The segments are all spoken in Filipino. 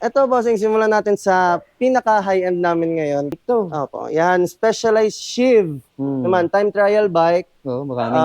Eto bossing, simulan natin sa pinaka-high-end namin ngayon. Ito. Opo, yan, specialized Shiv. Naman, time trial bike. Oo, maraming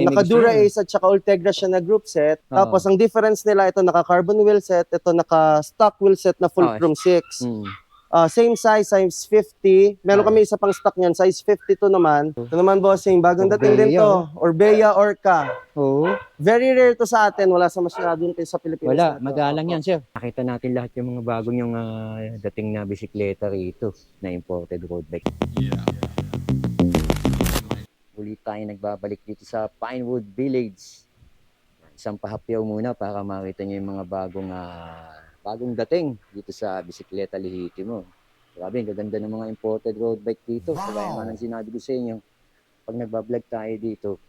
may gusto Naka-Dura yan. Ace at saka Ultegra siya na group set. Oo. Tapos ang difference nila, ito naka-carbon wheel set, ito naka-stock wheel set na full chrome 6. Same size 50. Meron kami isa pang stock niyan, size 52 naman. Ito naman bossing, bagong dating din Orbea, to. Orbea Orca. Oo. Very rare to sa atin, wala sa masyadong sa Pilipinas. Wala, na to. magalang Opo. yan, sir. Nakita natin lahat yung mga bagong yung dating na bisikleta rito na imported road bike. Uli tayo nagbabalik dito sa Pinewood Village. Isang pahapyaw muna para makita nyo yung mga bagong dating dito sa bisikleta lihiti mo. Grabe, ang gaganda ng mga imported road bike dito. Kaya nga nang sinabi ko sa inyo, pag nagbablog tayo dito,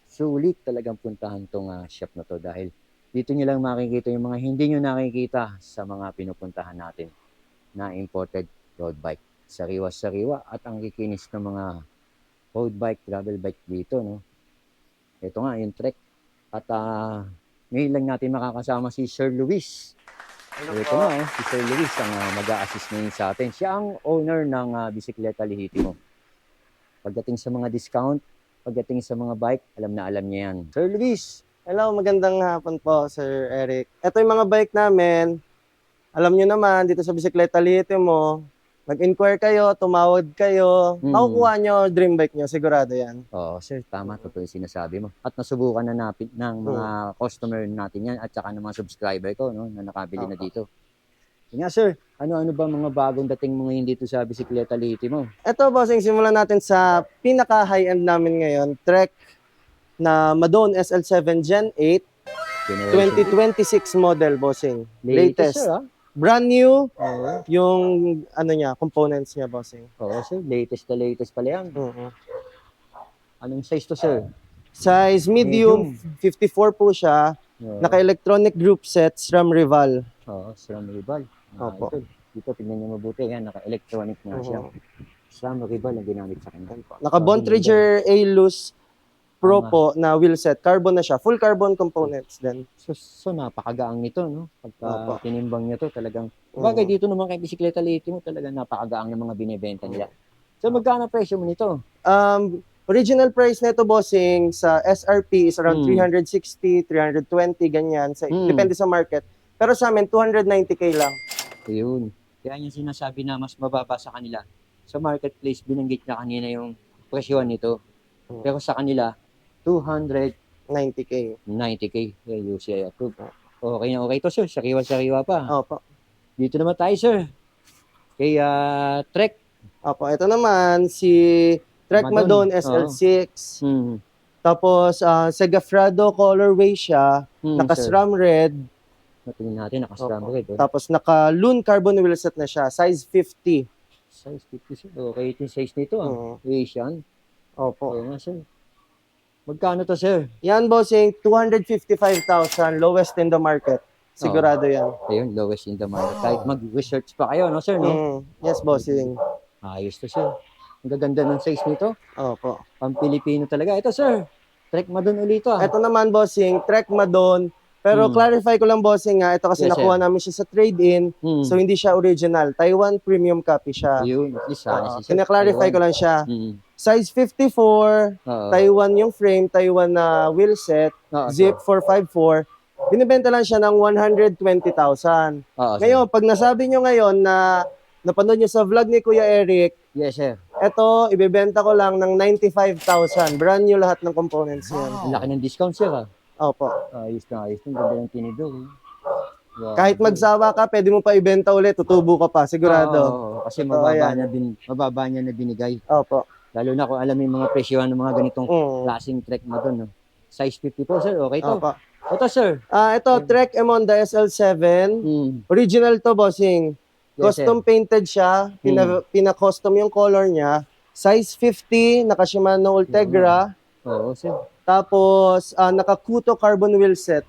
sulit talagang puntahan tong shop na to dahil dito nyo lang makikita yung mga hindi nyo nakikita sa mga pinupuntahan natin na imported road bike. Sariwa-sariwa at ang kikinis ng mga road bike, travel bike dito. No? Ito nga, yung Trek. At ngayon lang natin makakasama si Sir Luis. Ito nga, si Sir Luis ang mag-a-assist ngayon sa atin. Siya ang owner ng bisikleta lihiti mo. Pagdating sa mga discount, pagdating sa mga bike, alam na alam niya yan. Sir Luis! Hello, magandang hapon po, Sir Eric. Ito yung mga bike namin. Alam nyo naman, dito sa Bisikleta Lihiti mo, mag-inquire kayo, tumawag kayo, makukuha nyo dream bike nyo, sigurado yan. Oo, sir, tama. Totoo yung sinasabi mo. At nasubukan na ng mga customer natin yan at saka ng mga subscriber ko no, na nakabili na dito. Nga, sir, ano-ano ba mga bagong dating mo ngayon dito sa Bisikleta Lihiti mo? Ito, bossing, simulan natin sa pinaka-high-end namin ngayon, Trek na Madone SL7 Gen 8, 2026 model, bossing. Latest. Sir, Brand new, Oo. yung components niya, bossing. Oo, sir. Latest na latest pala yan. Anong size to, sir? Size medium, 54 po siya. Oo. Naka-electronic group set, SRAM Rival. Oo, SRAM Rival. Opo. Dito, tignan niyo mabuti. Yan, naka-electronic na siya. SRAM Rival ang ginamit sa kanya. Naka-Bontrager A-Loose Pro po na wheel set. Carbon na siya. Full carbon components din. So napakagaang nito, no? Pagka Opo. tinimbang niya to, talagang... Bagay dito naman kay Bisikleta Lihiti mo, talagang napakagaang ng mga binibenta nila. So magkano presyo mo nito? Original price nito, bossing, sa SRP is around 360, 320, ganyan. Depende sa market. Pero sa amin, 290K lang. Ayun. Kaya yung sinasabi na mas mababa sa kanila. Sa marketplace, binanggit na kanina yung presyo nito. Pero sa kanila, 90K. 90K. UCI approved. Okay na okay to, sir. Sariwa-sariwa pa. Opo. Dito naman tayo, sir. Kay Trek. Opo, ito naman si Trek Madone SL6. Tapos Segafredo colorway siya, naka-SRAM red. Natingin natin, naka-SRAM red. Tapos naka-Loon carbon wheel set na siya, size 50. Size 50, sir. Okay, ito yung size nito. Asian. Opo. Okay nga, sir. Magkano to, sir? Yan, bossing, 255,000, lowest in the market. Sigurado yan. Ayun, lowest in the market. Kahit mag-research pa kayo, no, sir, no? Yes, bossing. Ayos to, sir. Ang gaganda ng size nito. Opo. Pang-Pilipino talaga. Ito, sir. Trek Madone ulit to. Ito naman, bossing, Trek Madone. Pero clarify ko lang, bossing, ito kasi Yes, nakuha namin siya sa trade-in. So, hindi siya original. Taiwan premium copy siya. Yun, at least sana si sir. Kina-clarify ko lang siya. Size 54, Taiwan yung frame, Taiwan na wheel set, zip 454. Binibenta lang siya ng 120,000. Ngayon, pag nasabi nyo ngayon na napanood nyo sa vlog ni Kuya Eric, yes, sir. Ito, ibebenta ko lang ng 95,000. Brand new lahat ng components niyan. Ang laki ng discount, sir, Opo. Ayos na ayos. Ang ganda ng tinidor. Wow. Kahit magsawa ka, pwede mo pa ibenta ulit, tutubo ka pa, sigurado. Kasi mababa niya na binigay. Opo. Lalo na kung alam mo yung mga presyo ng mga ganitong klaseng Trek mo doon. No? Size 54, sir. Okay to. Opo. Ito, sir. Ito, Trek Emonda SL7. Original to, bossing. Custom painted siya. Pina-custom yung color niya. Size 50, naka Shimano Ultegra. Oo, sir. Tapos, naka-Kuto carbon wheel set.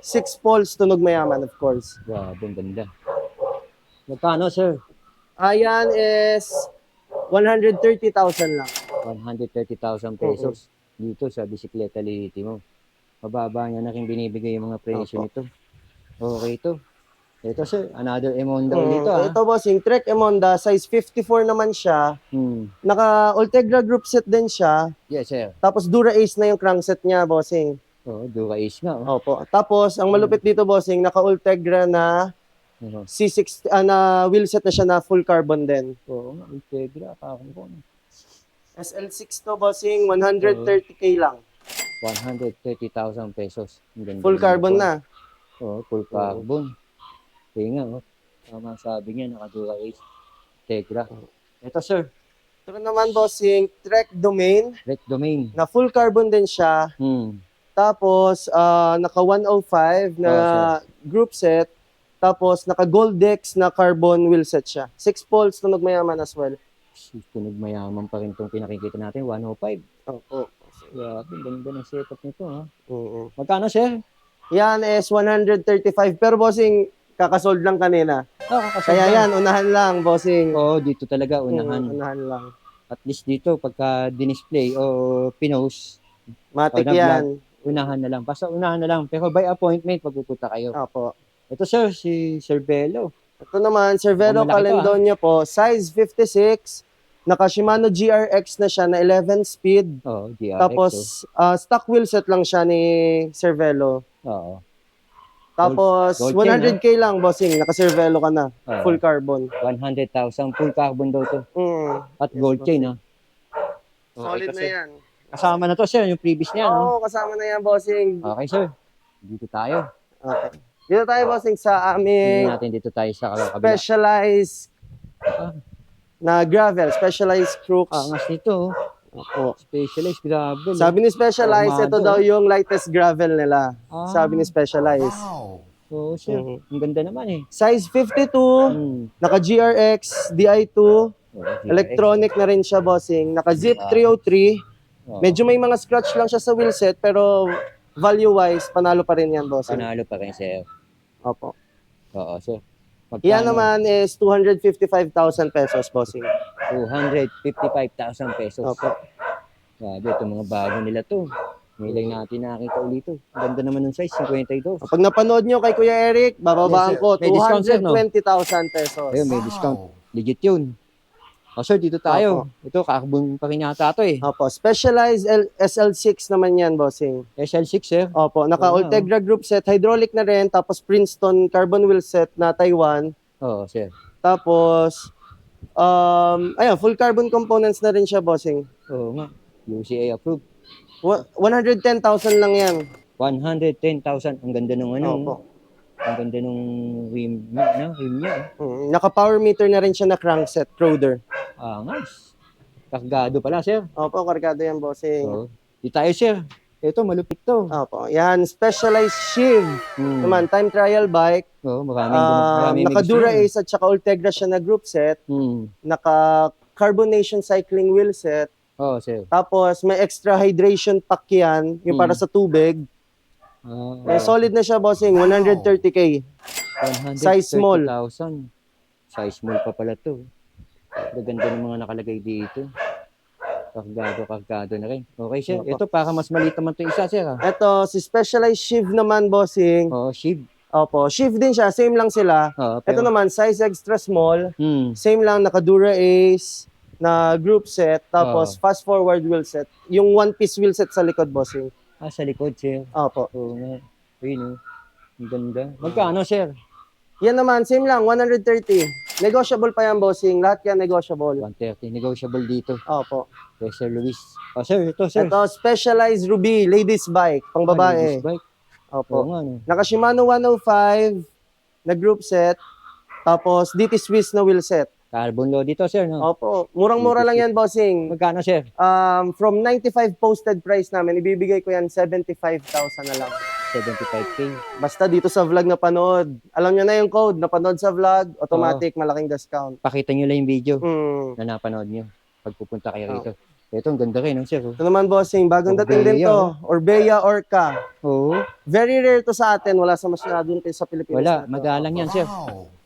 6 poles, tunog mayaman, of course. Grabe, ang ganda. Magkano, sir? Ayan is 130,000 lang. 130,000 pesos dito sa Bisikleta Lihiti mo. Mababa niya na rin binibigay yung mga presyo nito. Okay to. Ito sir, another Emonda ulit ah. Ito bossing, Trek Emonda, size 54 naman siya. Naka Ultegra group set din siya. Yes sir. Tapos Dura Ace na yung crankset niya, bossing. Dura Ace nga. Oh. Opo. Tapos, ang malupit dito, bossing, naka Ultegra na C6, na wheelset na siya na full carbon din. Oo, Ultegra, SL6 to, bossing, 130K lang. 130,000 pesos. Full carbon na. Full carbon. Kaya nga, tama sabi niya, naka-Dura Ace. Tegra. Ito, sir. Ito naman, bossing, Trek Domain. Trek Domain. Na full carbon din siya. Tapos, naka 105 na group set. Tapos, naka Goldex na carbon wheelset siya. 6 poles, tunog mayaman as well. Tunog mayaman pa rin itong pinakikita natin, 105. Opo. Grabe, ganda ng setup nito, ha? Magkano, sir? Yan is 135. Pero, bossing, kakasold lang kanina. Kaya yan, unahan lang, bossing. Dito talaga, unahan. Unahan lang. At least dito, pagka dinisplay o pinost, matik yan. Unahan na lang. Basta unahan na lang. Pero by appointment, pagpupunta kayo. Opo. Ito sir, si Sir Velo. Ito naman, Sir Velo Calendonia po, size 56. Naka Shimano GRX na siya na 11 speed. GRX. Tapos, stock wheelset lang siya ni Sir Velo. Tapos, 100K lang, bossing. Naka-Cervelo ka na. Full carbon. 100,000. Full carbon daw to. At gold chain, ha? Solid na yan. Kasama na to, sir, yung previous niya, no? Kasama na yan, bossing. Okay, sir. Dito tayo. Okay. Dito tayo, bossing, sa aming dito tayo sa kabila. Specialized na gravel. Specialized crooks. Angas nito, Specialized gravel. Sabi ni Specialized, ito daw yung lightest gravel nila. Sabi ni Specialized. Wow. Sir. Ang ganda naman eh. Size 52, naka GRX, Di2, electronic na rin siya, bossing. Naka Zip 303. Medyo may mga scratch lang siya sa wheelset, pero value-wise, panalo pa rin yan, bossing. Panalo pa rin, sir. Opo. Oo, sir. Yan naman is 255,000 pesos, bossing. 255,000 pesos. Opo. Grabe, itong mga bago nila to. Ngayon natin nakita ulit to. Ganda naman ng size, 52. Pag napanood nyo kay Kuya Eric, bababaan ko, May discount, sir, no? 220,000 pesos. Ayun, may discount. Legit yun. Sir, dito tayo. Ito, carbon pa rin yata ito eh. Opo. Specialized SL6 naman yan, bossing. SL6, sir? Opo. Naka Ultegra group set, hydraulic na rin, tapos Princeton carbon wheel set na Taiwan. Oo, sir. Tapos, ayun, full carbon components na rin siya, bossing. Oo nga. UCA approved. 110,000 lang yan. 110,000. Ang ganda nung ano. Opo. Ang ganda nung rim niya. Naka-power meter na rin siya na crankset, Roder. Nice. Kargado pala, sir. Opo, kargado yan, bossing. Di tayo, sir. Ito, malupit to. Opo. Yan, specialized Shiv. Naman, time trial bike. Maraming naka-Dura Ace at saka Ultegra siya na group set. Naka-carbonation cycling wheel set. Sir. Tapos, may extra hydration pack yan, yung para sa tubig. Solid na siya, bossing. 130K. Size small. 130,000. Size small pa pala to. Ganda ng mga nakalagay dito. Kargado na rin. Okay, sir. Ito, para mas maliit naman ito isa, sir. Ito, si Specialized Shiv naman, bossing. Shiv. Opo, Shiv din siya. Same lang sila. Ito naman, size extra small. Same lang, naka-Dura Ace na group set. Tapos, fast forward wheel set. Yung one-piece wheel set sa likod, bossing. Sa likod, sir. Opo. Oo nga. Ayun, ang ganda. Magkano, sir? Yan naman, same lang, 130. Negotiable pa yan, bossing. Lahat yan negotiable. 130. Negotiable dito. Opo. Kay Sir Luis. Sir, ito, sir. Ito, Specialized Ruby, ladies bike, pang babae. Ladies bike. Opo. No? Naka Shimano 105 na group set. Tapos, DT Swiss na wheel set. Carbon load dito, sir, no? Opo. Murang-mura lang yan, bossing. Magkano, sir? From 95 posted price namin, ibibigay ko yan 75,000 na lang. 75K. Basta dito sa vlog na panood. Alam nyo na yung code, napanood sa vlog, automatic, malaking discount. Pakita nyo lang yung video na napanood nyo pag pupunta kayo rito. Ito, ang ganda rin, sir. Ito naman, bossing, bagong dating din to. Orbea Orca. Very rare to sa atin. Wala sa masyadong sa Pilipinas. Wala, magalang yan, sir.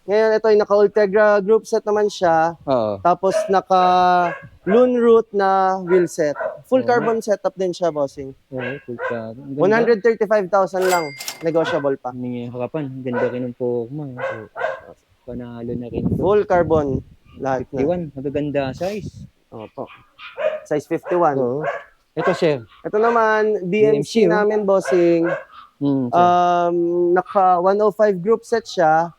Ngayon, ito yung naka-Ultegra group set naman siya. Tapos naka-Loon Root na wheel set. Full Oo. carbon setup din siya, bossing. Oo, full carbon. Ang ganda. 135,000 lang. Negotiable pa. Hindi niya harapan. Ang ganda rin ng forma. Panalo na rin ito. Full carbon. Lahat na. 51. Magaganda size. Opo. Size 51. Oo. Ito, sir. Ito naman, BMC BMC, oh. namin, bossing. Sir. Naka 105 group set siya.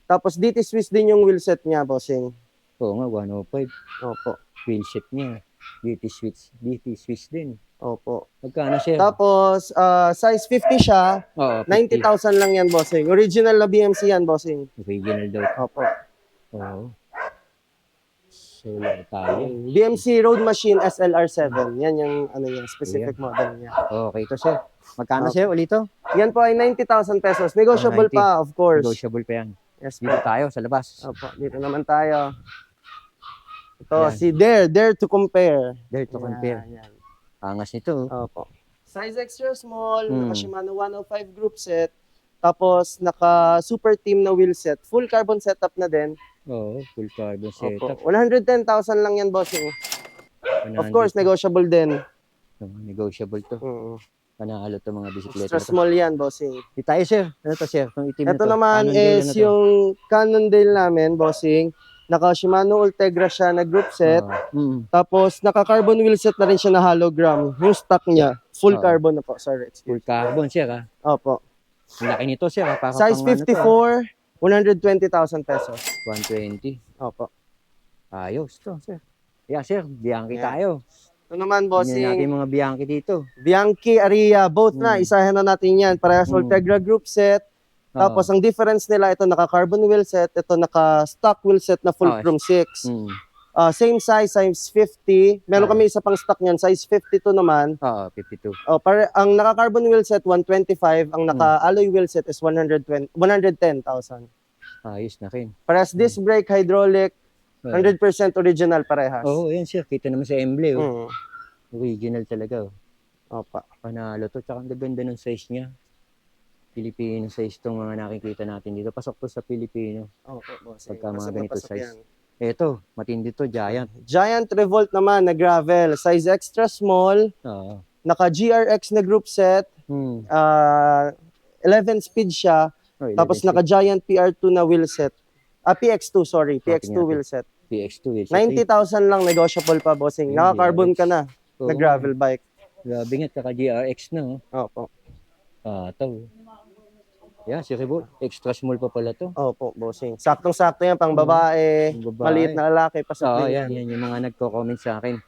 Tapos DT Swiss din yung wheel set niya, bossing. Oo nga, 105. Opo. Wheel set niya. DT Swiss din. Opo. Magkano, sir? Tapos, size 50 siya. Oo, 90,000 lang yan, bossing. Original na BMC yan, bossing. Original daw. Opo. Oo. Solar tayo. BMC Road Machine SLR7. Yan yung ano yung specific model niya. Okay to, sir. Magkano, sir, ulito? Yan po ay 90,000 pesos. Negotiable 90. pa, of course. Negotiable pa yan. Yes Dito po. tayo, sa labas. Opo, dito naman tayo. Ito, Yan. si Dare to compare. There to compare. Yan. Angas nito. Opo. Size extra small, Hmm. naka Shimano 105 group set. Tapos, naka super team na wheel set. Full carbon setup na din. Oo, full carbon Opo. setup. 110,000 lang yan, bossing. Of 100. course, negotiable din. Negotiable to. Panalo to mga bisikleta. Extra small yan, bossing. Di tayo, sir. Ano to, sir? Itong itim na Ito to. naman Cannondale is na to. yung Cannondale namin, bossing. Naka Shimano Ultegra siya na group set. Tapos, naka carbon wheel set na rin siya na hologram. Yung stock niya, full carbon na po. Sorry. Full carbon, sir, ha? Opo. Ang laki nito, sir, ha? Para Size pang ano to, 54, 120,000 pesos. 120. Opo. Ayos to, sir. Yeah, sir. Bianchi Yeah. tayo. Ito naman, Tingnan natin bossing. yung mga Bianchi dito. Bianchi, Aria, both na. Isahan na natin yan. Parehas Ultegra group set. Tapos, ang difference nila, ito naka-carbon wheel set. Ito naka-stock wheel set na full chrome 6. Same size, size 50. Meron kami isa pang stock niyan, size 52 naman. Oo, 52. Ang naka-carbon wheel set, 125. Ang naka-alloy wheel set is 110,000. Ayos na rin. Parehas disc brake, hydraulic, 100% original parehas. Oo, yan, sir. Kita naman sa emblem. Original talaga. Opa. Panalo to. Tsaka ang ganda ng size niya. Filipino size itong mga nakikita natin dito. Pasok to sa Filipino. Opo, boss. Pagka mga ganito size. Ito, matindi to, Giant. Giant Revolt naman na gravel. Size extra small. Oo. Naka GRX na group set. 11 speed siya. Tapos naka Giant PR2 na wheel set. PX2, sorry. PX2 wheel set. PX2. 90,000 lang, negotiable pa, bossing. Naka-carbon ka na. Na gravel bike. Grabe nga, kaka GRX na. Opo. Ito. Yan, si Revolt. Extra small pa pala to. Opo, bossing. Saktong-sakto yan, pang babae, maliit na lalaki, pasok yan yung mga nagko-comment sa akin.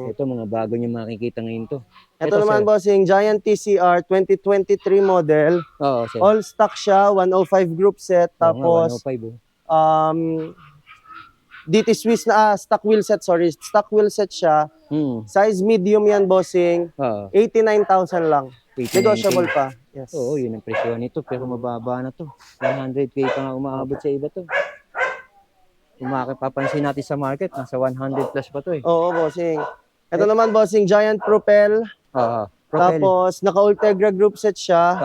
Ito, mga bago nyo makikita ngayon to. Ito naman, sir, bossing, Giant TCR 2023 model. Oo, sir. All stock siya, 105 group set. Tapos, 105, DT Swiss na, stock wheel set, sorry. Stock wheel set siya. Size medium yan, bossing. 89,000 lang. Negotiable pa. Yes. Oo, yun ang presyo nito. Pero mababa na to. 100K pa nga umaabot sa iba to. Kung makipapansin natin sa market, nasa 100 plus pa to eh. Oo, bossing. Ito naman, bossing, Giant Propel. Tapos, naka-Ultegra group set siya.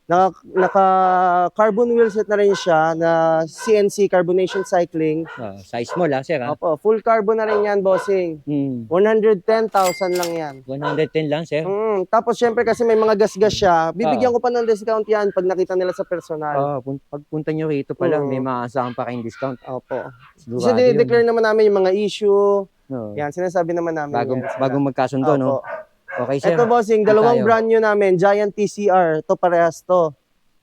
Naka-carbon wheel set na rin siya na CNC, Carbonation Cycling. Size small sir ha? Opo, full carbon na rin yan, bossing. 110,000 lang yan. 110 lang, sir? Tapos, syempre kasi may mga gas-gas siya, bibigyan ko pa ng discount yan pag nakita nila sa personal. Pagpunta nyo rito pa lang, may maaasahan pa kayong discount. Opo. Kasi declare naman namin yung mga issue. Yan, sinasabi naman namin Bagong magkasundo, no? Okay, sir. Ito, bossing, dalawang brand new namin, Giant TCR. Ito, parehas to.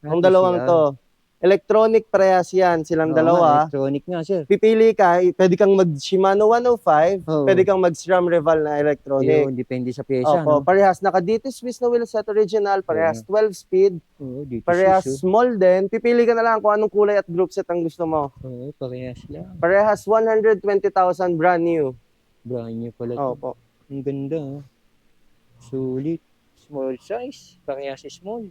Ang dalawang to. Electronic parehas yan, silang dalawa. Electronic nga, sir. Pipili ka, pwede kang mag-Shimano 105, pwede kang mag-SRAM Rival na electronic. Depende sa pyesa, no? no? Parehas. Naka-DT Swiss na wheel set original, parehas 12 speed. Parehas small din. Pipili ka na lang kung anong kulay at group set ang gusto mo. Parehas lang. Parehas 120,000 brand new. Brand new pala. Opo. Ang ganda, sulit. Small size. Parehas small.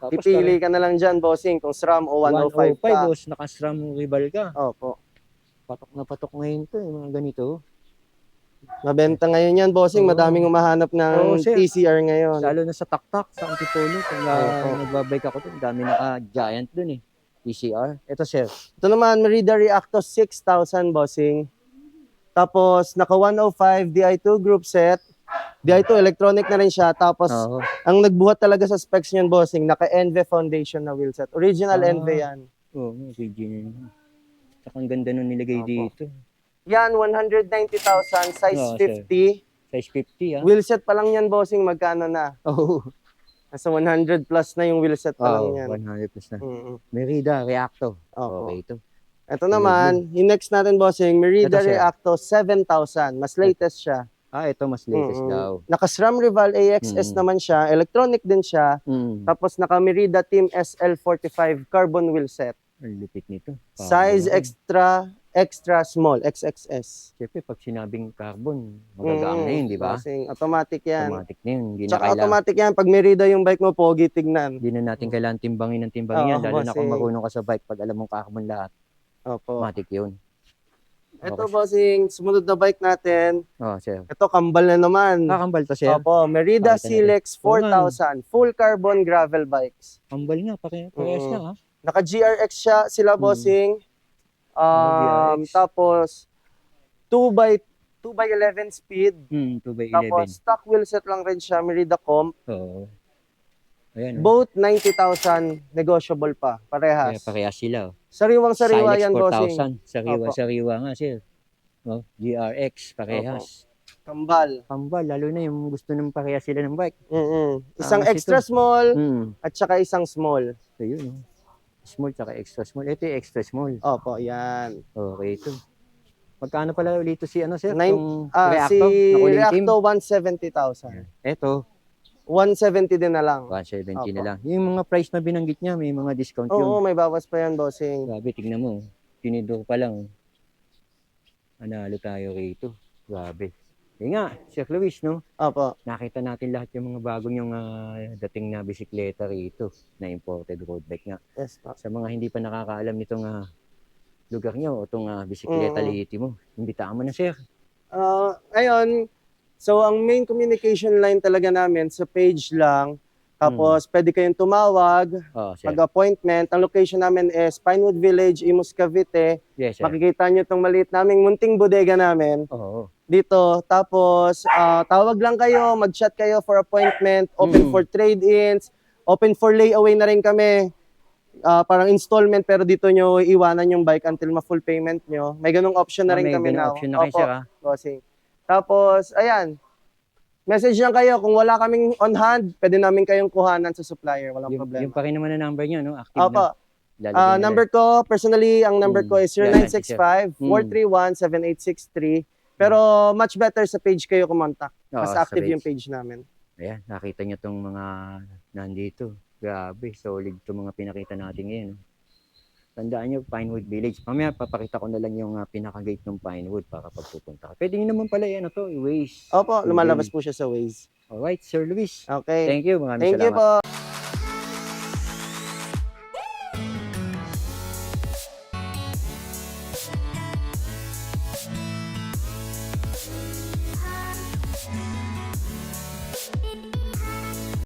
Pipili ka na lang dyan, bossing, kung SRAM o 105 ka. 105, naka-SRAM rival ka. Opo. Patok na patok ngayon to, mga ganito. Mabenta ngayon yan, bossing. Madaming umahanap ng TCR ngayon. Lalo na sa taktak, sa Antipolo. Kung nagbabike ako doon, dami naka-Giant doon eh. TCR. Ito, sir. Ito naman, Merida Reactos 6,000, bossing. Tapos, naka 105 Di2 group set. Di2, electronic na rin siya. Tapos, Oo. ang nagbuhat talaga sa specs niyan, bossing, naka-NV foundation na wheelset. Original NV yan. Oo, original. Saka ang ganda nung nilagay dito. Yan, 190,000, size Sir. 50. Size 50, Wheelset pa lang yan, bossing, magkano na? Oo. Nasa 100 plus na yung wheelset pa lang yan. 100 plus na. Mm-hmm. Merida, Reacto. Opo. Okay ito. Ito naman, yung next natin, bossing, Merida Ito, sir. Reacto 7,000. Mas latest siya. Ito mas latest daw. Naka-SRAM Rival AXS naman siya. Electronic din siya. Tapos naka-Merida Team SL45 carbon wheelset. Ang lupit nito. Size extra small, XXS. Siyempre, pag sinabing carbon, magagaan na yun, di ba? Automatic yan. Automatic na yun. Tsaka automatic yan. Pag Merida yung bike mo, pogi tignan. Hindi na natin kailangan timbangin ng timbangin yan. Lalo na kung marunong ka sa bike, pag alam mong carbon lahat. Opo. Automatic yun. Ito, bossing, sumunod na bike natin. Sir. Ito, kambal na naman. Kambal to, sir? Opo, Merida Silex 4,000. Full carbon gravel bikes. Kambal nga, parehas na, ha? Naka-GRX sila, bossing. Tapos, 2x11 speed. 2x11. Tapos, stock wheelset lang rin siya, Merida Comp. Oo. Ayan, Both 90,000, negotiable pa. Parehas. Parehas sila. Sariwang-sariwa yan, bossing. Sariwa nga, sir. GRX, parehas. Kambal. Kambal, lalo na yung gusto ng parehas sila ng bike. Isang extra small at saka isang small. So, yun. Small tsaka extra small. Ito yung extra small. Opo, yan. Okay, ito. Magkano pala ulit sir? Si Reacto? Reacto, 170,000. Ito. 170 din na lang. 170 na lang. Yung mga price na binanggit niya, may mga discount yun. Oo, may bawas pa yan, bossing. Grabe, tignan mo. Tinidor pa lang. Analo tayo rito. Grabe. Yung nga, Sir Luis, no? Opo. Nakita natin lahat yung mga bagong yung dating na bisikleta rito na imported road bike nga. Yes, po. Sa mga hindi pa nakakaalam nitong lugar nyo o itong bisikleta Lihiti mo, imbitaan mo na, sir. Ngayon, so ang main communication line talaga namin sa page lang. Tapos pwede kayong tumawag, mag-appointment. Ang location namin is Pinewood Village, Imus, Cavite. Yes, sir. Makikita nyo itong maliit naming munting bodega namin. Dito. Tapos tawag lang kayo, mag-chat kayo for appointment, open for trade-ins, open for layaway na rin kami. Parang installment pero dito nyo iwanan yung bike until ma-full payment nyo. May ganung option na rin kami now. May option na kayo, sir, bossing. Tapos, ayan. Message lang kayo. Kung wala kaming on hand, pwede namin kayong kuhanan sa supplier. Walang problema. Yung pa rin naman na number nyo, no? Active Opo. na. Number ko, personally, ang number ko is 0965-431-7863. Pero much better sa page kayo kumontak. Mas active yung page namin. Ayan, nakita nyo tong mga nandito. Grabe, solid itong mga pinakita natin ngayon. Tandaan nyo, Pinewood Village. Mamaya, papakita ko na lang yung pinaka-gate ng Pinewood para pagpupunta ka. Pwede nyo naman pala yan, Waze. Opo, lumalabas po siya sa Waze. Alright, Sir Luis. Okay. Thank you, maraming salamat. Thank you po.